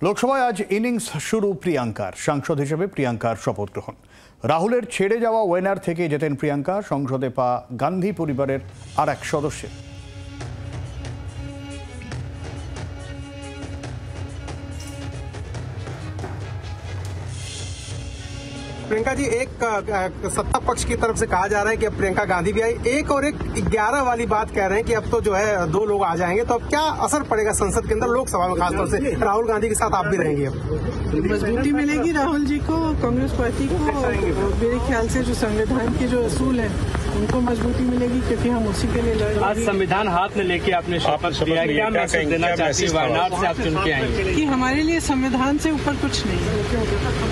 লোকসভায় আজ ইনিংস শুরু প্রিয়াঙ্কার। সাংসদ হিসেবে প্রিয়াঙ্কার শপথ গ্রহণ। রাহুলের ছেড়ে যাওয়া ওয়েনার থেকে যেতেন প্রিয়াঙ্কা। সংসদে পা গান্ধী পরিবারের আর এক সদস্যের। प्रियंका जी, एक सत्ता पक्ष की तरफ से कहा जा रहा है कि अब प्रियंका गांधी भी आई, एक और एक 11 वाली बात कह रहे हैं कि अब तो जो है 2 लोग आ जाएंगे, तो अब क्या असर पड़ेगा संसद के अंदर, लोकसभा में खासतौर से राहुल गांधी के साथ आप भी रहेंगे? अब मजबूती मिलेगी राहुल जी को, कांग्रेस पार्टी को। मेरे ख्याल से जो संविधान के जो असूल हैं उनको मजबूती मिलेगी, क्योंकि हम उसी के लिए लड़ रहे हैं। आज संविधान हाथ में लेके आपने शपथ लिया, क्या मैसेज देना चाहती है? वायनाड से आप चुन के आएंगे कि हमारे लिए संविधान से ऊपर कुछ नहीं है।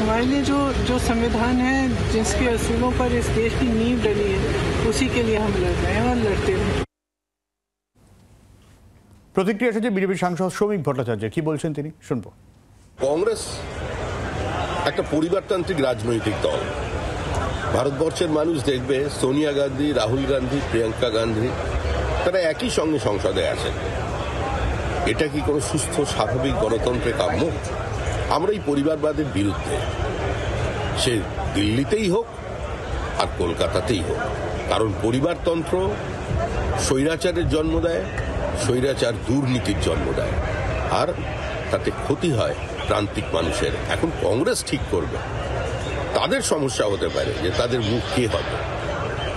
हमारे लिए जो संविधान है, जिसके असूलों पर इस देश की नींव डली है, उसी के लिए हम लड़ रहे हैं और लड़ते रहेंगे। প্রতিক্রিয়া এসেছে বিজেপি সাংসদ শ্রমিক ভট্টাচার্য। কি বলছেন তিনি, শুনবো। কংগ্রেস একটা পরিবারতান্ত্রিক রাজনৈতিক দল। ভারতবর্ষের মানুষ দেখবে সোনিয়া গান্ধী, রাহুল গান্ধী, প্রিয়াঙ্কা গান্ধী তারা একই সঙ্গে সংসদে আছেন। এটা কি কোনো সুস্থ স্বাভাবিক গণতন্ত্রে কাম্য? আমরা এই পরিবারবাদের বিরুদ্ধে, সে দিল্লিতেই হোক আর কলকাতাতেই হোক। কারণ পরিবারতন্ত্র স্বৈরাচারের জন্ম দেয়, স্বৈরাচার দুর্নীতির জন্ম দেয়, আর তাতে ক্ষতি হয় প্রান্তিক মানুষের। এখন কংগ্রেস ঠিক করবে, তাদের সমস্যা হতে পারে যে তাদের মুখ কে হবে,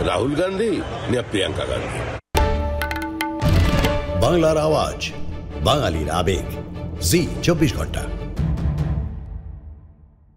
রাহুল গান্ধী না প্রিয়াঙ্কা গান্ধী। বাংলার আওয়াজ, বাঙালির আবেগ, জি 24 ঘন্টা।